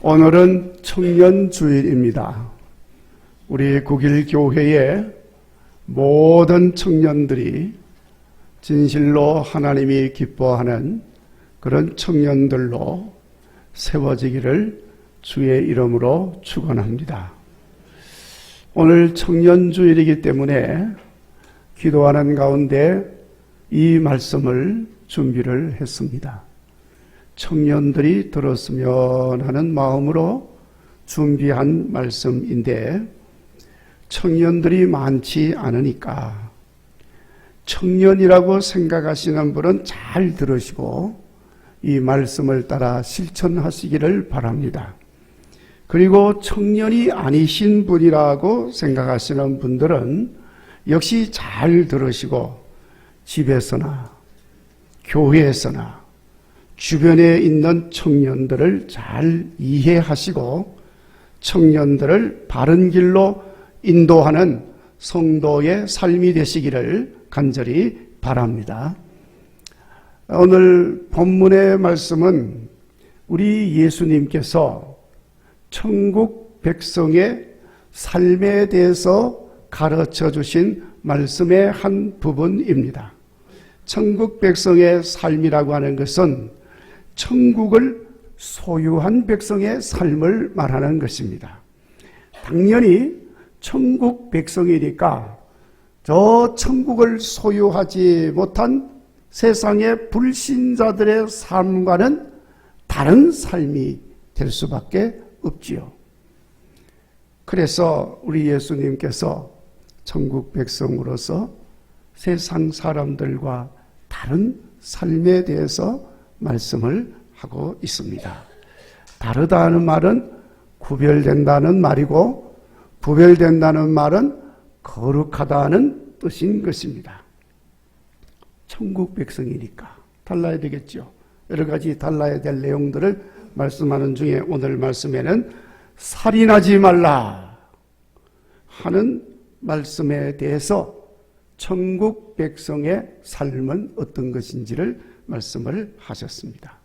오늘은 청년주일입니다. 우리 국일교회의 모든 청년들이 진실로 하나님이 기뻐하는 그런 청년들로 세워지기를 주의 이름으로 축원합니다. 오늘 청년주일이기 때문에 기도하는 가운데 이 말씀을 준비를 했습니다. 청년들이 들었으면 하는 마음으로 준비한 말씀인데 청년들이 많지 않으니까 청년이라고 생각하시는 분은 잘 들으시고 이 말씀을 따라 실천하시기를 바랍니다. 그리고 청년이 아니신 분이라고 생각하시는 분들은 역시 잘 들으시고 집에서나 교회에서나 주변에 있는 청년들을 잘 이해하시고 청년들을 바른 길로 인도하는 성도의 삶이 되시기를 간절히 바랍니다. 오늘 본문의 말씀은 우리 예수님께서 천국 백성의 삶에 대해서 가르쳐 주신 말씀의 한 부분입니다. 천국 백성의 삶이라고 하는 것은 천국을 소유한 백성의 삶을 말하는 것입니다. 당연히 천국 백성이니까 저 천국을 소유하지 못한 세상의 불신자들의 삶과는 다른 삶이 될 수밖에 없지요. 그래서 우리 예수님께서 천국 백성으로서 세상 사람들과 다른 삶에 대해서 말씀을 하고 있습니다. 다르다는 말은 구별된다는 말이고 구별된다는 말은 거룩하다는 뜻인 것입니다. 천국 백성이니까 달라야 되겠죠. 여러 가지 달라야 될 내용들을 말씀하는 중에 오늘 말씀에는 살인하지 말라 하는 말씀에 대해서 천국 백성의 삶은 어떤 것인지를 말씀을 하셨습니다.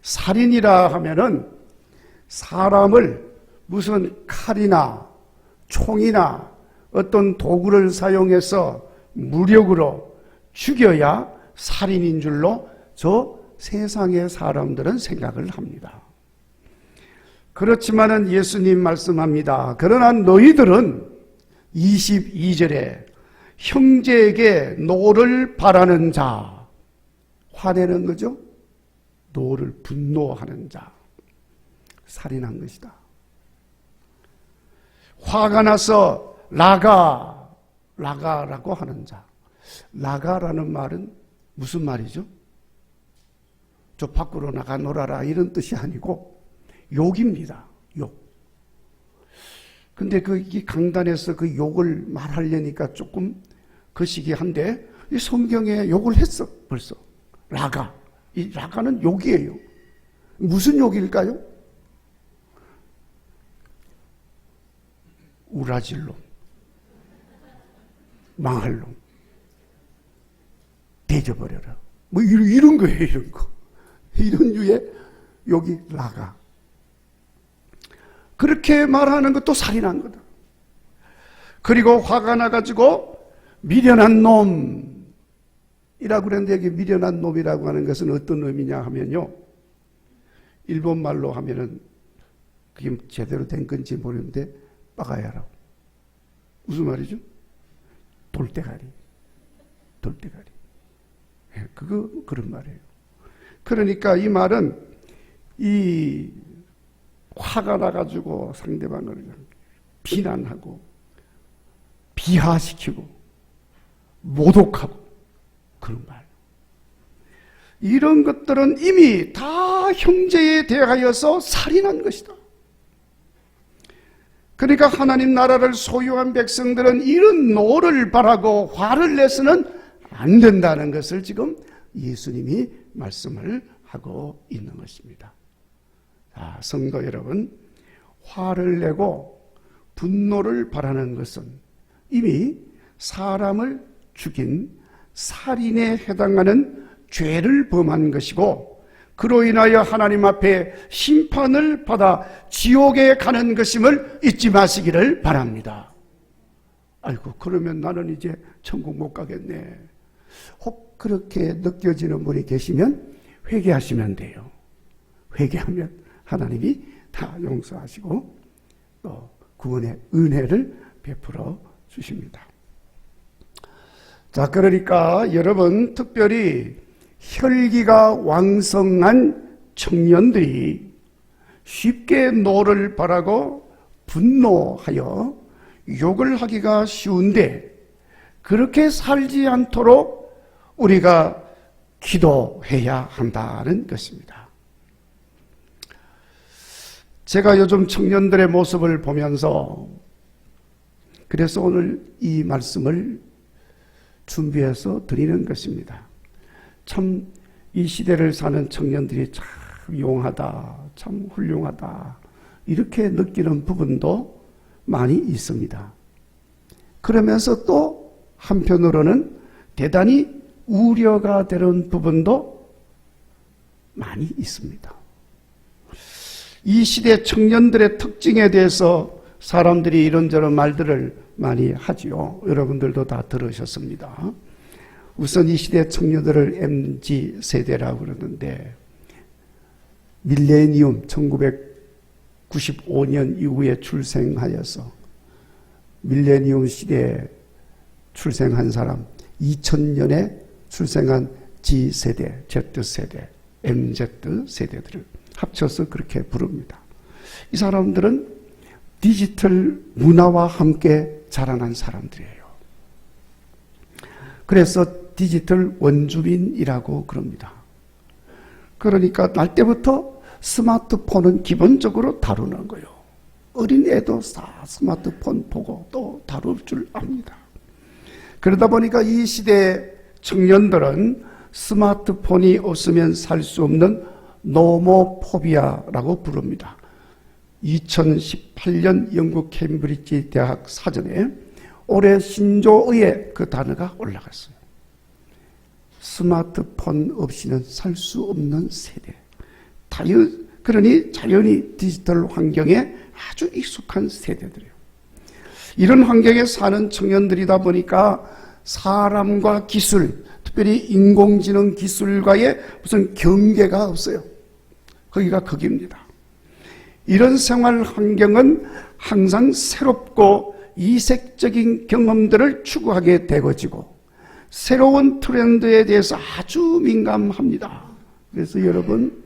살인이라 하면은 사람을 무슨 칼이나 총이나 어떤 도구를 사용해서 무력으로 죽여야 살인인 줄로 저 세상의 사람들은 생각을 합니다. 그렇지만은 예수님 말씀합니다. 그러나 너희들은 22절에 형제에게 노를 바라는 자, 화내는 거죠? 노를 분노하는 자, 살인한 것이다. 화가 나서 라가라고 하는 자. 라가라는 말은 무슨 말이죠? 저 밖으로 나가 놀아라 이런 뜻이 아니고 욕입니다. 욕. 근데 이 강단에서 그 욕을 말하려니까 조금 거시기 한데 이 성경에 욕을 했어 벌써. 라가. 이 라가는 욕이에요. 무슨 욕일까요? 우라질 놈, 망할 놈, 대져버려라. 뭐 이런 거예요, 이런 거. 이런 류의 욕이 라가. 그렇게 말하는 것도 살인한 거다. 그리고 화가 나가지고 미련한 놈, 이라고 그랬는데 여기 미련한 놈이라고 하는 것은 어떤 의미냐 하면요. 일본 말로 하면은 그게 제대로 된 건지 모르는데 빠가야라. 무슨 말이죠? 돌대가리. 돌대가리. 그런 말이에요. 그러니까 이 말은 이 화가 나가지고 상대방을 비난하고 비하시키고 모독하고 그런 말. 이런 것들은 이미 다 형제에 대하여서 살인한 것이다. 그러니까 하나님 나라를 소유한 백성들은 이런 노를 바라고 화를 내서는 안 된다는 것을 지금 예수님이 말씀을 하고 있는 것입니다. 자, 성도 여러분, 화를 내고 분노를 바라는 것은 이미 사람을 죽인 살인에 해당하는 죄를 범한 것이고 그로 인하여 하나님 앞에 심판을 받아 지옥에 가는 것임을 잊지 마시기를 바랍니다. 아이고, 그러면 나는 이제 천국 못 가겠네. 혹 그렇게 느껴지는 분이 계시면 회개하시면 돼요. 회개하면 하나님이 다 용서하시고 또 구원의 은혜를 베풀어 주십니다. 자, 그러니까 여러분, 특별히 혈기가 왕성한 청년들이 쉽게 노를 바라고 분노하여 욕을 하기가 쉬운데, 그렇게 살지 않도록 우리가 기도해야 한다는 것입니다. 제가 요즘 청년들의 모습을 보면서 그래서 오늘 이 말씀을 준비해서 드리는 것입니다. 참 이 시대를 사는 청년들이 참 용하다, 참 훌륭하다, 이렇게 느끼는 부분도 많이 있습니다. 그러면서 또 한편으로는 대단히 우려가 되는 부분도 많이 있습니다. 이 시대 청년들의 특징에 대해서 사람들이 이런저런 말들을 많이 하지요. 여러분들도 다 들으셨습니다. 우선 이 시대 청년들을 MZ 세대라고 그러는데, 밀레니엄 1995년 이후에 출생하여서 밀레니엄 시대에 출생한 사람, 2000년에 출생한 G세대, Z세대, MZ세대들을 합쳐서 그렇게 부릅니다. 이 사람들은 디지털 문화와 함께 자라난 사람들이에요. 그래서 디지털 원주민이라고 그럽니다. 그러니까 날 때부터 스마트폰은 기본적으로 다루는 거예요. 어린애도 다 스마트폰 보고 또 다룰 줄 압니다. 그러다 보니까 이 시대 청년들은 스마트폰이 없으면 살 수 없는 노모포비아라고 부릅니다. 2018년 영국 케임브리지 대학 사전에 올해 신조어에 그 단어가 올라갔어요. 스마트폰 없이는 살 수 없는 세대. 그러니 자연히 디지털 환경에 아주 익숙한 세대들이에요. 이런 환경에 사는 청년들이다 보니까 사람과 기술, 특별히 인공지능 기술과의 무슨 경계가 없어요. 거기가 거기입니다. 이런 생활 환경은 항상 새롭고 이색적인 경험들을 추구하게 되어지고 새로운 트렌드에 대해서 아주 민감합니다. 그래서 여러분,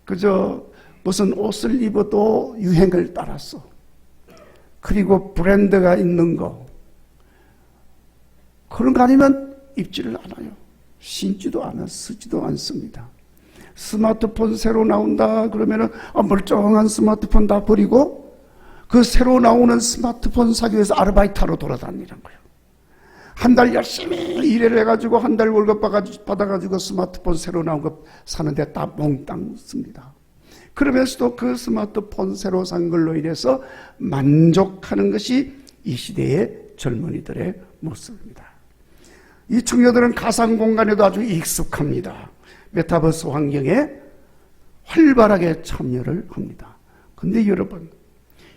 그저 무슨 옷을 입어도 유행을 따랐어. 그리고 브랜드가 있는 거, 그런 거 아니면 입지를 않아요. 신지도 않아, 쓰지도 않습니다. 스마트폰 새로 나온다 그러면은 멀쩡한 스마트폰 다 버리고 그 새로 나오는 스마트폰 사기 위해서 아르바이트하러 돌아다니는 거예요. 한 달 열심히 일을 해가지고 한 달 월급 받아가지고 스마트폰 새로 나온 거 사는데 다 몽땅 씁니다. 그러면서도 그 스마트폰 새로 산 걸로 인해서 만족하는 것이 이 시대의 젊은이들의 모습입니다. 이 청년들은 가상 공간에도 아주 익숙합니다. 메타버스 환경에 활발하게 참여를 합니다. 근데 여러분,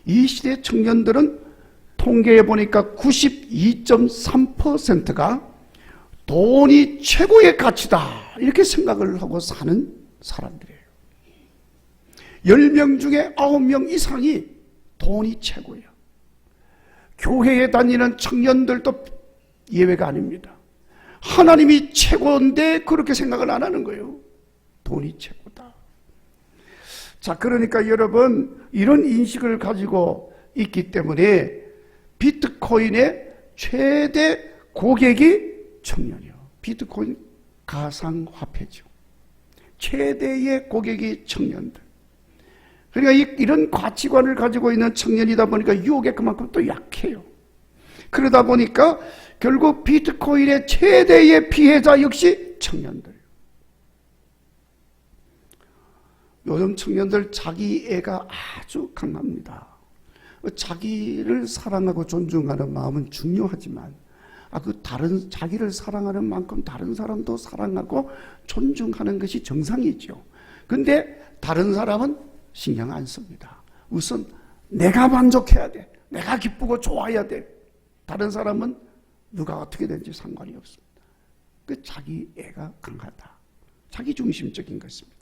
이 시대 청년들은 통계해 보니까 92.3%가 돈이 최고의 가치다, 이렇게 생각을 하고 사는 사람들이에요. 10명 중에 9명 이상이 돈이 최고예요. 교회에 다니는 청년들도 예외가 아닙니다. 하나님이 최고인데 그렇게 생각을 안 하는 거예요. 돈이 최고다. 자, 그러니까 여러분, 이런 인식을 가지고 있기 때문에 비트코인의 최대 고객이 청년이요. 비트코인 가상화폐죠. 최대의 고객이 청년들. 그러니까 이런 가치관을 가지고 있는 청년이다 보니까 유혹에 그만큼 또 약해요. 그러다 보니까 결국 비트코인의 최대의 피해자 역시 청년들. 요즘 청년들 자기애가 아주 강합니다. 자기를 사랑하고 존중하는 마음은 중요하지만 자기를 사랑하는 만큼 다른 사람도 사랑하고 존중하는 것이 정상이죠. 근데 다른 사람은 신경 안 씁니다. 우선 내가 만족해야 돼. 내가 기쁘고 좋아야 돼. 다른 사람은 누가 어떻게 되는지 상관이 없습니다. 그 자기 애가 강하다. 자기 중심적인 것입니다.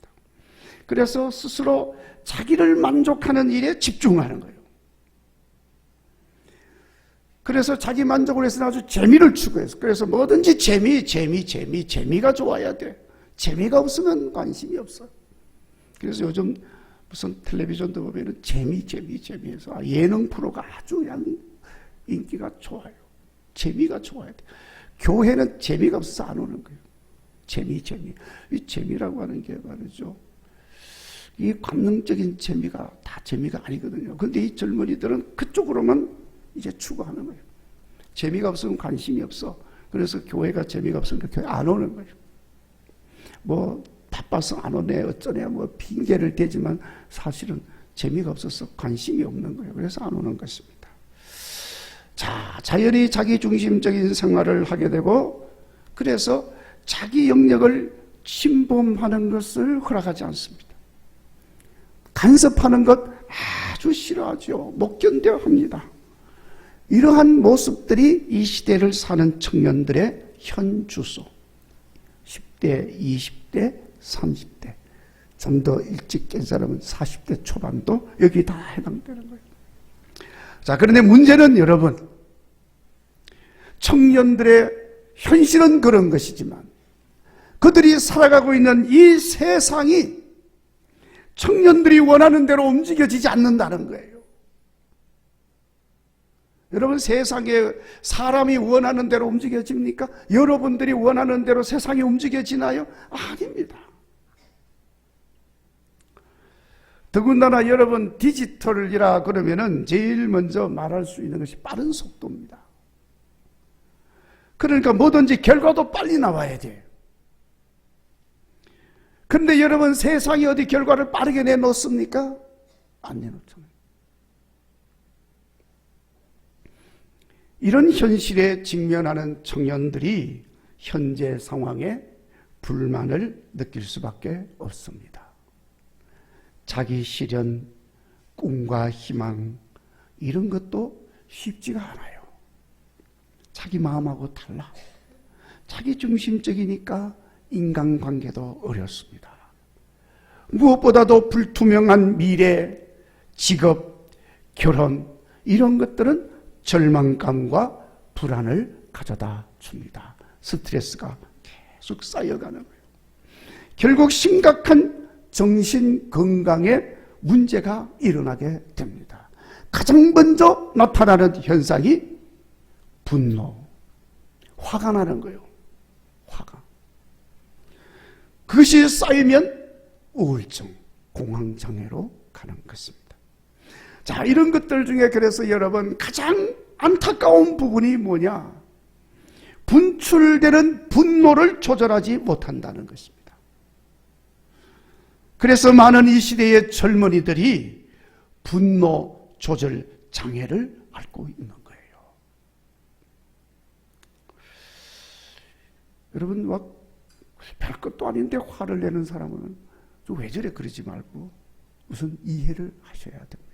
그래서 스스로 자기를 만족하는 일에 집중하는 거예요. 그래서 자기 만족을 해서 아주 재미를 추구해서, 그래서 뭐든지 재미가 좋아야 돼. 재미가 없으면 관심이 없어. 그래서 요즘 무슨 텔레비전도 보면은 재미해서 예능 프로가 아주 인기가 좋아요. 재미가 좋아야 돼. 교회는 재미가 없어서 안 오는 거예요. 재미. 이 재미라고 하는 게 말이죠. 이 관능적인 재미가 다 재미가 아니거든요. 근데 이 젊은이들은 그쪽으로만 이제 추구하는 거예요. 재미가 없으면 관심이 없어. 그래서 교회가 재미가 없으니까 교회 안 오는 거예요. 뭐 바빠서 안 오네 어쩌네 뭐 핑계를 대지만 사실은 재미가 없어서 관심이 없는 거예요. 그래서 안 오는 것입니다. 자, 자연히 자기 중심적인 생활을 하게 되고, 그래서 자기 영역을 침범하는 것을 허락하지 않습니다. 간섭하는 것 아주 싫어하죠. 못 견뎌합니다. 이러한 모습들이 이 시대를 사는 청년들의 현 주소. 10대, 20대, 30대. 좀 더 일찍 깬 사람은 40대 초반도 여기 다 해당되는 거예요. 자, 그런데 문제는 여러분, 청년들의 현실은 그런 것이지만 그들이 살아가고 있는 이 세상이 청년들이 원하는 대로 움직여지지 않는다는 거예요. 여러분, 세상에 사람이 원하는 대로 움직여집니까? 여러분들이 원하는 대로 세상이 움직여지나요? 아닙니다. 더군다나 여러분, 디지털이라 그러면은 제일 먼저 말할 수 있는 것이 빠른 속도입니다. 그러니까 뭐든지 결과도 빨리 나와야 돼요. 그런데 여러분, 세상이 어디 결과를 빠르게 내놓습니까? 안 내놓잖아요. 이런 현실에 직면하는 청년들이 현재 상황에 불만을 느낄 수밖에 없습니다. 자기 실현, 꿈과 희망, 이런 것도 쉽지가 않아요. 자기 마음하고 달라. 자기 중심적이니까 인간관계도 어렵습니다. 무엇보다도 불투명한 미래, 직업, 결혼, 이런 것들은 절망감과 불안을 가져다 줍니다. 스트레스가 계속 쌓여가는 거예요. 결국 심각한 정신건강에 문제가 일어나게 됩니다. 가장 먼저 나타나는 현상이 분노, 화가 나는 거예요. 화가. 그것이 쌓이면 우울증, 공황장애로 가는 것입니다. 자, 이런 것들 중에 그래서 여러분, 가장 안타까운 부분이 뭐냐? 분출되는 분노를 조절하지 못한다는 것입니다. 그래서 많은 이 시대의 젊은이들이 분노 조절 장애를 앓고 있는 거예요. 여러분, 막 별것도 아닌데 화를 내는 사람은 왜 저래 그러지 말고 우선 이해를 하셔야 됩니다.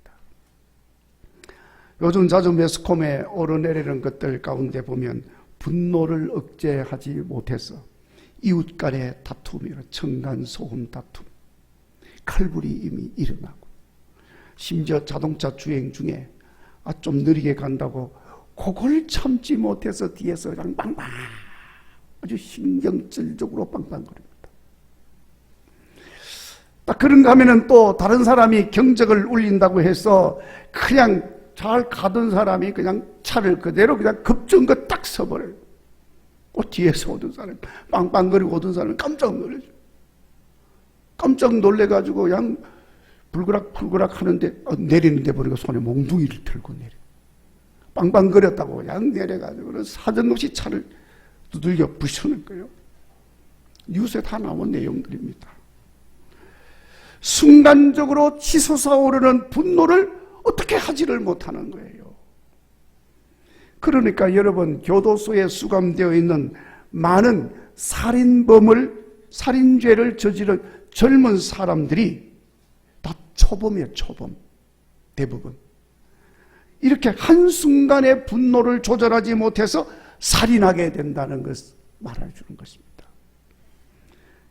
요즘 자주 매스컴에 오르내리는 것들 가운데 보면 분노를 억제하지 못해서 이웃 간의 다툼이나 층간소음 다툼, 칼부림이 일어나고, 심지어 자동차 주행 중에 좀 느리게 간다고 그걸 참지 못해서 뒤에서 그냥 빵빵, 아주 신경질적으로 빵빵거립니다. 딱 그런가 하면은 또 다른 사람이 경적을 울린다고 해서 그냥 잘 가던 사람이 그냥 차를 그대로 그냥 급정거 딱 서버려요. 뒤에서 오던 사람이 빵빵거리고 오던 사람이 깜짝 놀라죠. 깜짝 놀래가지고 그냥 불그락 하는데 내리는데 보니까 손에 몽둥이를 들고 내려. 빵빵거렸다고 그냥 내려가지고 사정없이 차를 두들겨 부수는 거예요. 뉴스에 다 나온 내용들입니다. 순간적으로 치솟아오르는 분노를 어떻게 하지를 못하는 거예요. 그러니까 여러분, 교도소에 수감되어 있는 많은 살인죄를 저지른 젊은 사람들이 다 초범이에요. 초범. 대부분. 이렇게 한순간에 분노를 조절하지 못해서 살인하게 된다는 것을 말해주는 것입니다.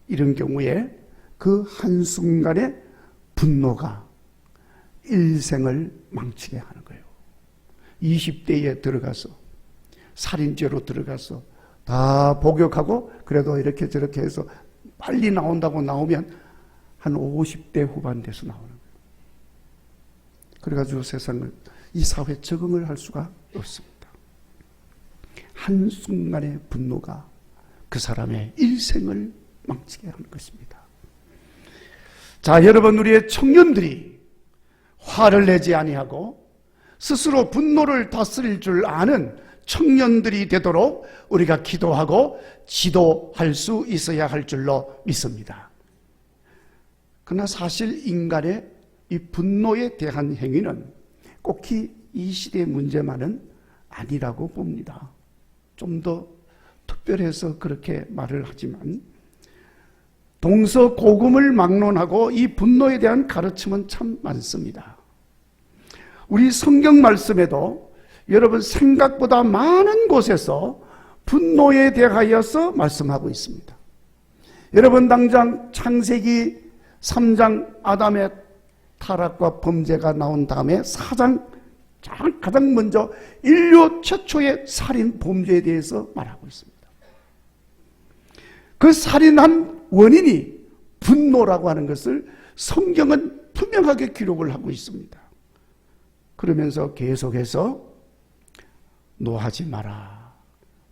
이런 경우에 그 한순간의 분노가 일생을 망치게 하는 거예요. 20대에 들어가서 살인죄로 들어가서 다 복역하고 그래도 이렇게 저렇게 해서 빨리 나온다고 나오면 한 50대 후반 돼서 나오는 거예요. 그래가지고 세상을 이 사회에 적응을 할 수가 없습니다. 한순간의 분노가 그 사람의 일생을 망치게 하는 것입니다. 자, 여러분, 우리의 청년들이 화를 내지 아니하고 스스로 분노를 다스릴 줄 아는 청년들이 되도록 우리가 기도하고 지도할 수 있어야 할 줄로 믿습니다. 그러나 사실 인간의 이 분노에 대한 행위는 꼭히 이 시대의 문제만은 아니라고 봅니다. 좀 더 특별해서 그렇게 말을 하지만 동서고금을 막론하고 이 분노에 대한 가르침은 참 많습니다. 우리 성경 말씀에도 여러분 생각보다 많은 곳에서 분노에 대하여서 말씀하고 있습니다. 여러분 당장 창세기 3장 아담의 타락과 범죄가 나온 다음에 4장 가장 먼저 인류 최초의 살인 범죄에 대해서 말하고 있습니다. 그 살인한 원인이 분노라고 하는 것을 성경은 분명하게 기록을 하고 있습니다. 그러면서 계속해서 노하지 마라,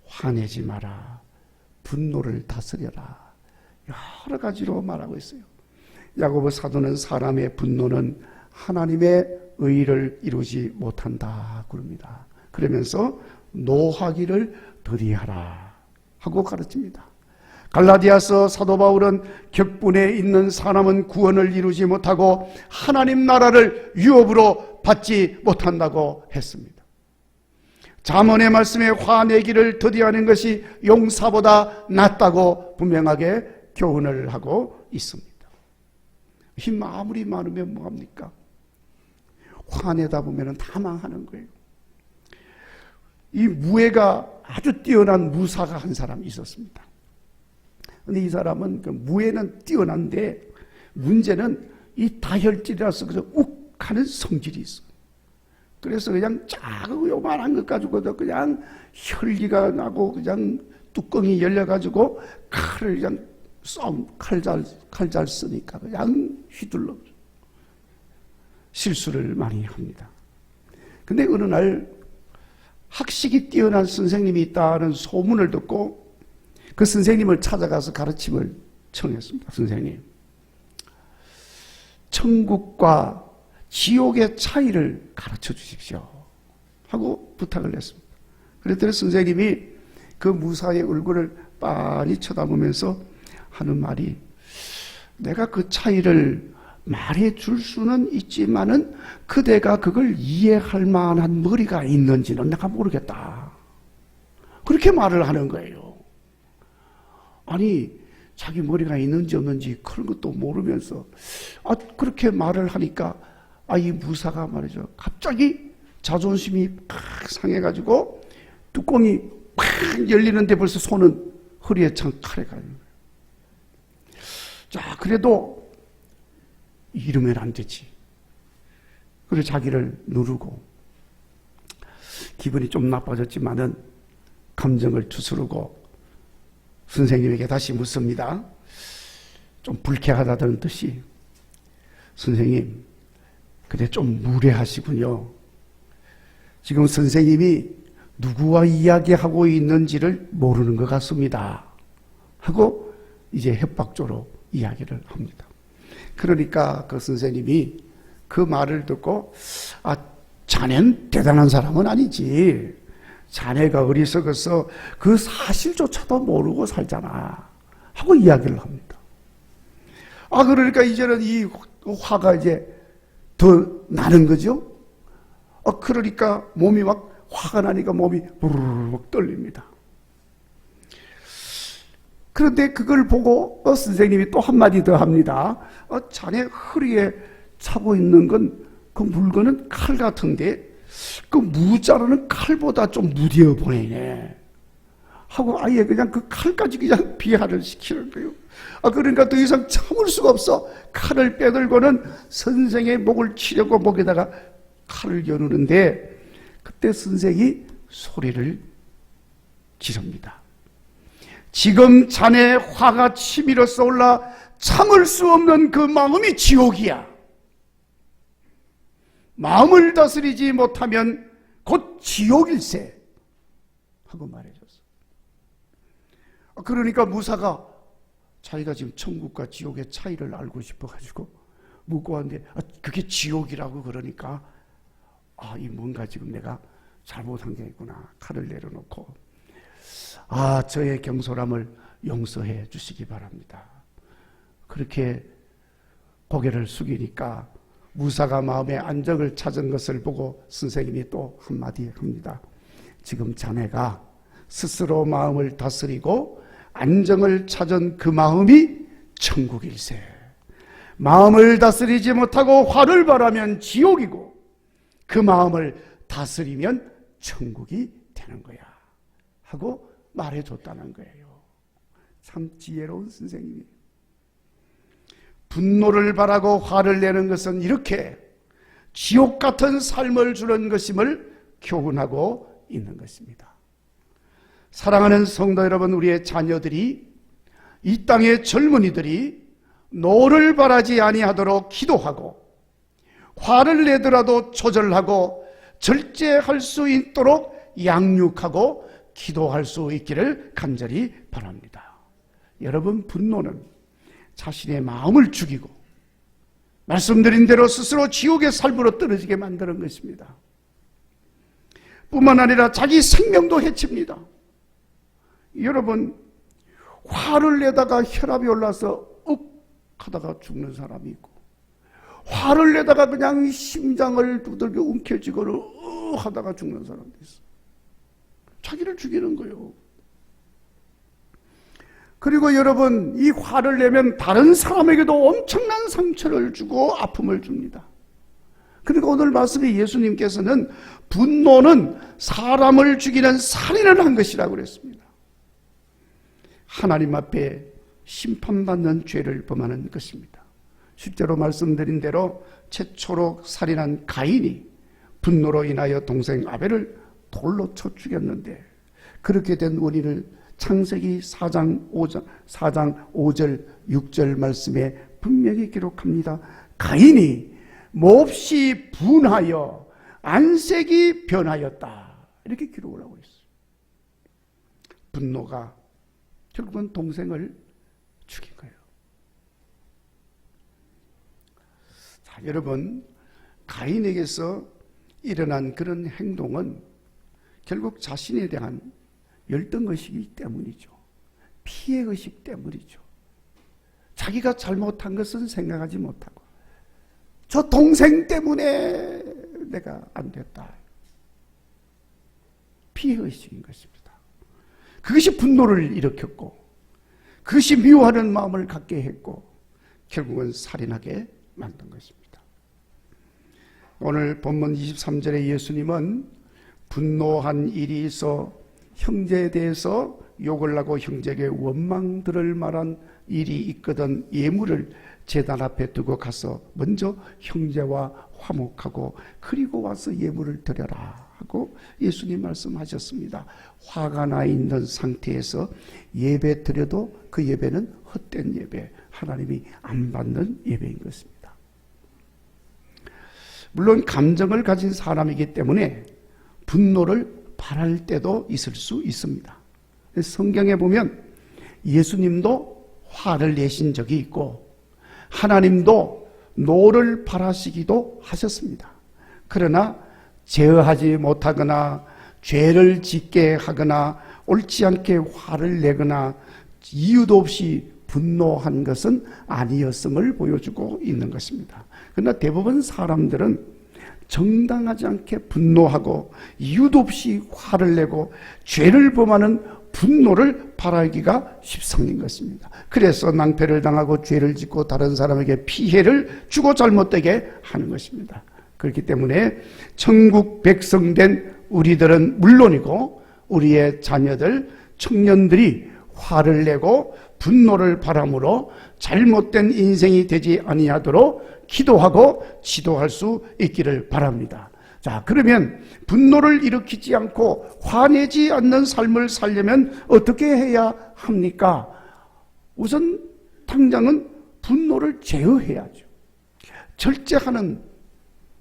화내지 마라, 분노를 다스려라, 여러 가지로 말하고 있어요. 야고보 사도는 사람의 분노는 하나님의 의를 이루지 못한다 그럽니다. 그러면서 노하기를 더디하라 하고 가르칩니다. 갈라디아서 사도 바울은 격분에 있는 사람은 구원을 이루지 못하고 하나님 나라를 유업으로 받지 못한다고 했습니다. 잠언의 말씀에 화내기를 더디하는 것이 용사보다 낫다고 분명하게 교훈을 하고 있습니다. 힘 아무리 많으면 뭐합니까? 화내다 보면 다 망하는 거예요. 이 무예가 아주 뛰어난 무사가 한 사람이 있었습니다. 근데 이 사람은 그 무예는 뛰어난데 문제는 이 다혈질이라서 그저 욱 하는 성질이 있어. 그래서 그냥 작은 요만한 것 가지고도 그냥 혈기가 나고 그냥 뚜껑이 열려가지고 칼을 그냥 칼 잘 쓰니까 그냥 휘둘러 실수를 많이 합니다. 근데 어느 날 학식이 뛰어난 선생님이 있다는 소문을 듣고 그 선생님을 찾아가서 가르침을 청했습니다. 선생님, 천국과 지옥의 차이를 가르쳐 주십시오 하고 부탁을 했습니다. 그랬더니 선생님이 그 무사의 얼굴을 빤히 쳐다보면서 하는 말이, 내가 그 차이를 말해 줄 수는 있지만은 그대가 그걸 이해할 만한 머리가 있는지는 내가 모르겠다. 그렇게 말을 하는 거예요. 아니, 자기 머리가 있는지 없는지 그런 것도 모르면서 그렇게 말을 하니까 이 무사가 말이죠, 갑자기 자존심이 팍 상해가지고 뚜껑이 팍 열리는데 벌써 손은 허리에 찬 칼에 가는 거예요. 자, 그래도 이러면 안 되지. 그래서 자기를 누르고 기분이 좀 나빠졌지만은 감정을 추스르고 선생님에게 다시 묻습니다. 좀 불쾌하다는 듯이, 선생님, 근데 좀 무례하시군요. 지금 선생님이 누구와 이야기하고 있는지를 모르는 것 같습니다 하고 이제 협박조로 이야기를 합니다. 그러니까 그 선생님이 그 말을 듣고, 자넨 대단한 사람은 아니지. 자네가 어리석어서 그 사실조차도 모르고 살잖아 하고 이야기를 합니다. 그러니까 이제는 이 화가 이제 더 나는 거죠. 그러니까 몸이 화가 나니까 몸이 부르르 떨립니다. 그런데 그걸 보고 선생님이 또 한마디 더 합니다. 자네 허리에 차고 있는 그 물건은 칼 같은데 그 무자루는 칼보다 좀 무뎌 보이네 하고 아예 그냥 그 칼까지 그냥 비하를 시키는 거예요. 그러니까 더 이상 참을 수가 없어 칼을 빼들고는 선생의 목을 치려고 목에다가 칼을 겨누는데 그때 선생이 소리를 지릅니다. 지금 자네 화가 치밀어 쏘올라 참을 수 없는 그 마음이 지옥이야. 마음을 다스리지 못하면 곧 지옥일세 하고 말해줬어. 그러니까 무사가 자기가 지금 천국과 지옥의 차이를 알고 싶어가지고 묻고 왔는데 그게 지옥이라고 그러니까 이 뭔가 지금 내가 잘못한 게 있구나. 칼을 내려놓고 저의 경솔함을 용서해 주시기 바랍니다. 그렇게 고개를 숙이니까 무사가 마음의 안정을 찾은 것을 보고 선생님이 또 한마디 합니다. 지금 자네가 스스로 마음을 다스리고 안정을 찾은 그 마음이 천국일세. 마음을 다스리지 못하고 화를 발하면 지옥이고 그 마음을 다스리면 천국이 되는 거야 하고 말해줬다는 거예요. 참 지혜로운 선생님이에요. 분노를 바라고 화를 내는 것은 이렇게 지옥 같은 삶을 주는 것임을 교훈하고 있는 것입니다. 사랑하는 성도 여러분, 우리의 자녀들이 이 땅의 젊은이들이 노를 바라지 아니하도록 기도하고 화를 내더라도 조절하고 절제할 수 있도록 양육하고 기도할 수 있기를 간절히 바랍니다. 여러분, 분노는 자신의 마음을 죽이고 말씀드린 대로 스스로 지옥의 삶으로 떨어지게 만드는 것입니다. 뿐만 아니라 자기 생명도 해칩니다. 여러분, 화를 내다가 혈압이 올라서 욱 하다가 죽는 사람이 있고 화를 내다가 그냥 심장을 두들겨 움켜쥐고 하다가 죽는 사람도 있어. 자기를 죽이는 거예요. 그리고 여러분, 이 화를 내면 다른 사람에게도 엄청난 상처를 주고 아픔을 줍니다. 그리고 오늘 말씀에 예수님께서는 분노는 사람을 죽이는 살인을 한 것이라고 그랬습니다. 하나님 앞에 심판받는 죄를 범하는 것입니다. 실제로 말씀드린 대로 최초로 살인한 가인이 분노로 인하여 동생 아벨을 돌로 쳐 죽였는데 그렇게 된 원인을 창세기 4장 5절 6절 말씀에 분명히 기록합니다. 가인이 몹시 분하여 안색이 변하였다 이렇게 기록을 하고 있어요. 분노가 결국은 동생을 죽인 거예요. 자, 여러분, 가인에게서 일어난 그런 행동은 결국 자신에 대한 열등의식이기 때문이죠. 피해의식 때문이죠. 자기가 잘못한 것은 생각하지 못하고 저 동생 때문에 내가 안 됐다. 피해의식인 것입니다. 그것이 분노를 일으켰고 그것이 미워하는 마음을 갖게 했고 결국은 살인하게 만든 것입니다. 오늘 본문 23절에 예수님은 분노한 일이 있어 형제에 대해서 욕을 하고 형제에게 원망 들을 만한 일이 있거든 예물을 제단 앞에 두고 가서 먼저 형제와 화목하고 그리고 와서 예물을 드려라 하고 예수님 말씀하셨습니다. 화가 나 있는 상태에서 예배 드려도 그 예배는 헛된 예배, 하나님이 안 받는 예배인 것입니다. 물론 감정을 가진 사람이기 때문에 분노를 발할 때도 있을 수 있습니다. 성경에 보면 예수님도 화를 내신 적이 있고 하나님도 노를 발하시기도 하셨습니다. 그러나 제어하지 못하거나 죄를 짓게 하거나 옳지 않게 화를 내거나 이유도 없이 분노한 것은 아니었음을 보여주고 있는 것입니다. 그러나 대부분 사람들은 정당하지 않게 분노하고 이유도 없이 화를 내고 죄를 범하는 분노를 발하기가 십상인 것입니다. 그래서 낭패를 당하고 죄를 짓고 다른 사람에게 피해를 주고 잘못되게 하는 것입니다. 그렇기 때문에 천국 백성된 우리들은 물론이고 우리의 자녀들, 청년들이 화를 내고 분노를 바람으로 잘못된 인생이 되지 아니하도록 기도하고 지도할 수 있기를 바랍니다. 자, 그러면 분노를 일으키지 않고 화내지 않는 삶을 살려면 어떻게 해야 합니까? 우선 당장은 분노를 제어해야죠. 절제하는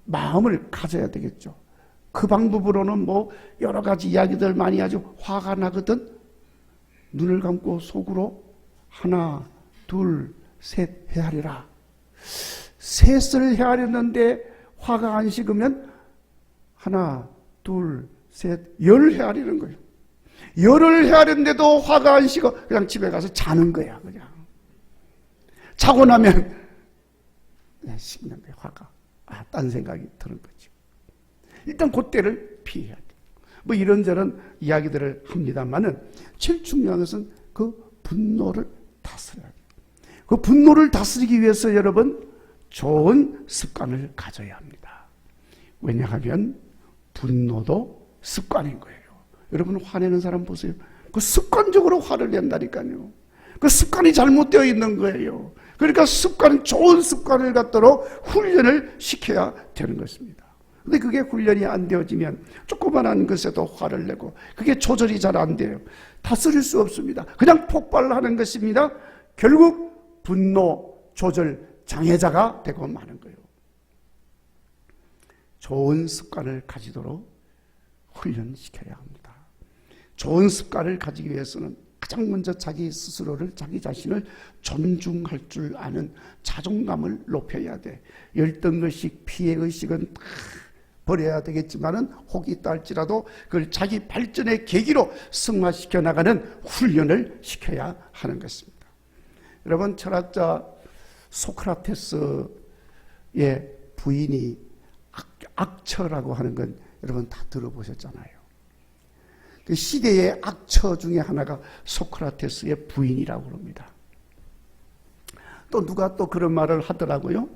마음을 가져야 되겠죠. 그 방법으로는 뭐 여러 가지 이야기들 많이 하죠. 화가 나거든 눈을 감고 속으로 하나, 둘, 셋 헤아리라. 셋을 헤아렸는데 화가 안 식으면 하나, 둘, 셋, 열 헤아리는 거예요. 열을 헤아렸는데도 화가 안 식어 그냥 집에 가서 자는 거야. 그냥 자고 나면 식는 거야. 화가 딴 생각이 드는 거죠. 일단 그때를 피해야 돼. 뭐 이런저런 이야기들을 합니다만은 제일 중요한 것은 그 분노를 다스려야 돼요. 그 분노를 다스리기 위해서 여러분 좋은 습관을 가져야 합니다. 왜냐하면 분노도 습관인 거예요. 여러분 화내는 사람 보세요. 그 습관적으로 화를 낸다니까요. 그 습관이 잘못되어 있는 거예요. 그러니까 좋은 습관을 갖도록 훈련을 시켜야 되는 것입니다. 근데 그게 훈련이 안 되어지면 조그만한 것에도 화를 내고 그게 조절이 잘 안 돼요. 다스릴 수 없습니다. 그냥 폭발하는 것입니다. 결국 분노 조절 장애자가 되고 마는 거예요. 좋은 습관을 가지도록 훈련시켜야 합니다. 좋은 습관을 가지기 위해서는 가장 먼저 자기 스스로를, 자기 자신을 존중할 줄 아는 자존감을 높여야 돼. 열등의식, 피해의식은 다 버려야 되겠지만은 혹이 있다 할지라도 그걸 자기 발전의 계기로 승화시켜 나가는 훈련을 시켜야 하는 것입니다. 여러분, 철학자 소크라테스의 부인이 악처라고 하는 건 여러분 다 들어보셨잖아요. 그 시대의 악처 중에 하나가 소크라테스의 부인이라고 합니다. 또 누가 또 그런 말을 하더라고요.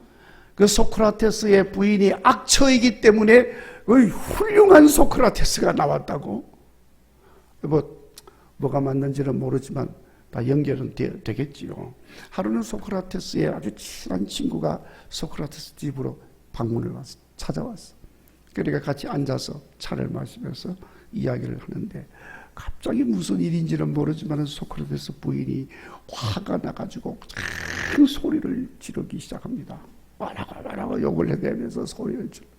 그 소크라테스의 부인이 악처이기 때문에 그 훌륭한 소크라테스가 나왔다고. 뭐가 맞는지는 모르지만 다 연결은 되겠지요. 하루는 소크라테스의 아주 친한 친구가 소크라테스 집으로 방문을 찾아왔어. 그러니까 같이 앉아서 차를 마시면서 이야기를 하는데 갑자기 무슨 일인지는 모르지만 소크라테스 부인이 화가 나가지고 큰 소리를 지르기 시작합니다. 말하고 욕을 해대면서 소리를 지르고.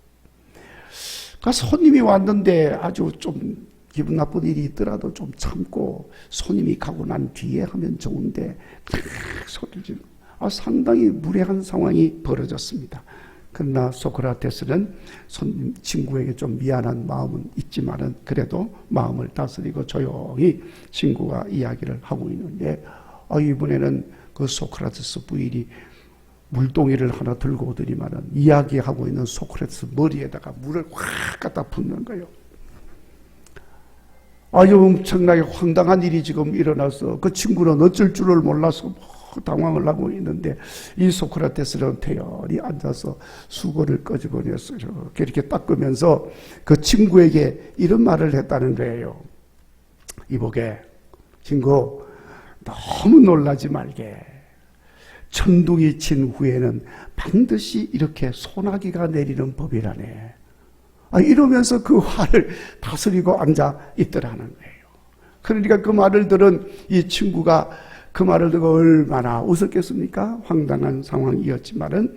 그러니까 손님이 왔는데 아주 좀 기분 나쁜 일이 있더라도 좀 참고 손님이 가고 난 뒤에 하면 좋은데 소리를 지르고 상당히 무례한 상황이 벌어졌습니다. 그러나 소크라테스는 손님 친구에게 좀 미안한 마음은 있지만은 그래도 마음을 다스리고 조용히 친구가 이야기를 하고 있는데 이번에는 그 소크라테스 부인이 물동이를 하나 들고 오더니만은 이야기하고 있는 소크라테스 머리에다가 물을 확 갖다 붓는 거예요. 엄청나게 황당한 일이 지금 일어나서 그 친구는 어쩔 줄을 몰라서 당황을 하고 있는데 이 소크라테스는 태연히 앉아서 수건을 꺼집어내서 이렇게 닦으면서 그 친구에게 이런 말을 했다는 거예요. 이보게 친구, 너무 놀라지 말게. 천둥이 친 후에는 반드시 이렇게 소나기가 내리는 법이라네. 이러면서 그 화를 다스리고 앉아 있더라는 거예요. 그러니까 그 말을 들은 이 친구가 그 말을 듣고 얼마나 웃었겠습니까? 황당한 상황이었지만은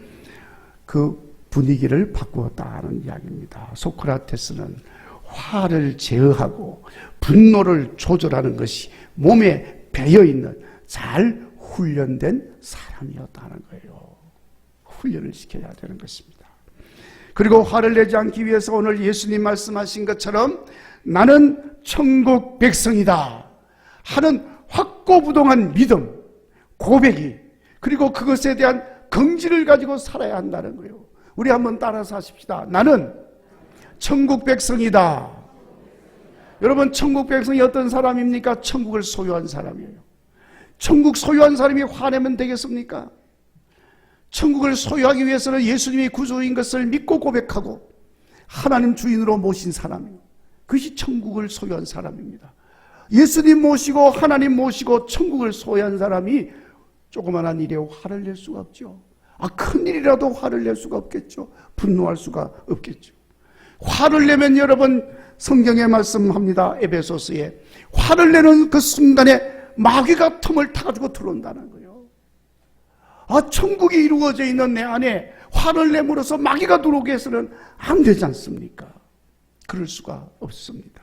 그 분위기를 바꾸었다는 이야기입니다. 소크라테스는 화를 제어하고 분노를 조절하는 것이 몸에 배어있는 잘 훈련된 사람이었다는 거예요. 훈련을 시켜야 되는 것입니다. 그리고 화를 내지 않기 위해서 오늘 예수님 말씀하신 것처럼 나는 천국 백성이다 하는 확고부동한 믿음, 고백이 그리고 그것에 대한 긍지를 가지고 살아야 한다는 거예요. 우리 한번 따라서 하십시다. 나는 천국 백성이다. 여러분, 천국 백성이 어떤 사람입니까? 천국을 소유한 사람이에요. 천국 소유한 사람이 화내면 되겠습니까? 천국을 소유하기 위해서는 예수님이 구주인 것을 믿고 고백하고 하나님 주인으로 모신 사람이에요. 그것이 천국을 소유한 사람입니다. 예수님 모시고 하나님 모시고 천국을 소유한 사람이 조그만한 일에 화를 낼 수가 없죠. 큰 일이라도 화를 낼 수가 없겠죠. 분노할 수가 없겠죠. 화를 내면 여러분, 성경에 말씀합니다. 에베소서에 화를 내는 그 순간에 마귀가 틈을 타가지고 들어온다는 거예요. 천국이 이루어져 있는 내 안에 화를 내므로써 마귀가 들어오게 해서는 안 되지 않습니까? 그럴 수가 없습니다.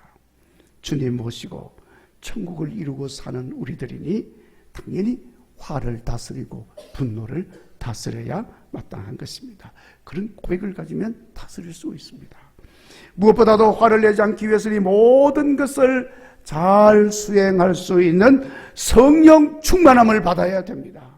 주님 모시고 천국을 이루고 사는 우리들이니 당연히 화를 다스리고 분노를 다스려야 마땅한 것입니다. 그런 고백을 가지면 다스릴 수 있습니다. 무엇보다도 화를 내지 않기 위해서는 모든 것을 잘 수행할 수 있는 성령 충만함을 받아야 됩니다.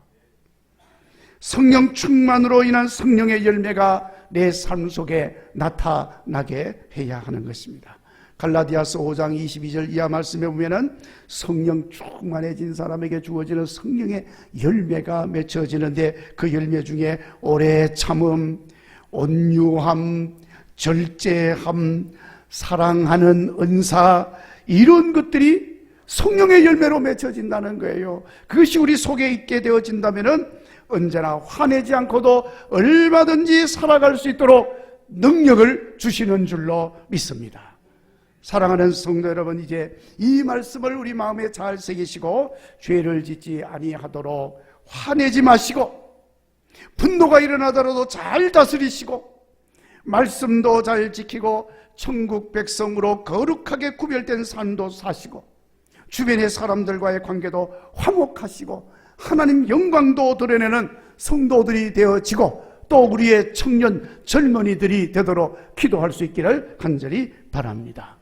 성령 충만으로 인한 성령의 열매가 내 삶 속에 나타나게 해야 하는 것입니다. 갈라디아서 5장 22절 이하 말씀에 보면은 성령 충만해진 사람에게 주어지는 성령의 열매가 맺혀지는데 그 열매 중에 오래 참음, 온유함, 절제함, 사랑하는 은사, 이런 것들이 성령의 열매로 맺혀진다는 거예요. 그것이 우리 속에 있게 되어진다면은 언제나 화내지 않고도 얼마든지 살아갈 수 있도록 능력을 주시는 줄로 믿습니다. 사랑하는 성도 여러분, 이제 이 말씀을 우리 마음에 잘 새기시고 죄를 짓지 아니하도록 화내지 마시고 분노가 일어나더라도 잘 다스리시고 말씀도 잘 지키고 천국 백성으로 거룩하게 구별된 삶도 사시고 주변의 사람들과의 관계도 화목하시고 하나님 영광도 드러내는 성도들이 되어지고 또 우리의 청년 젊은이들이 되도록 기도할 수 있기를 간절히 바랍니다.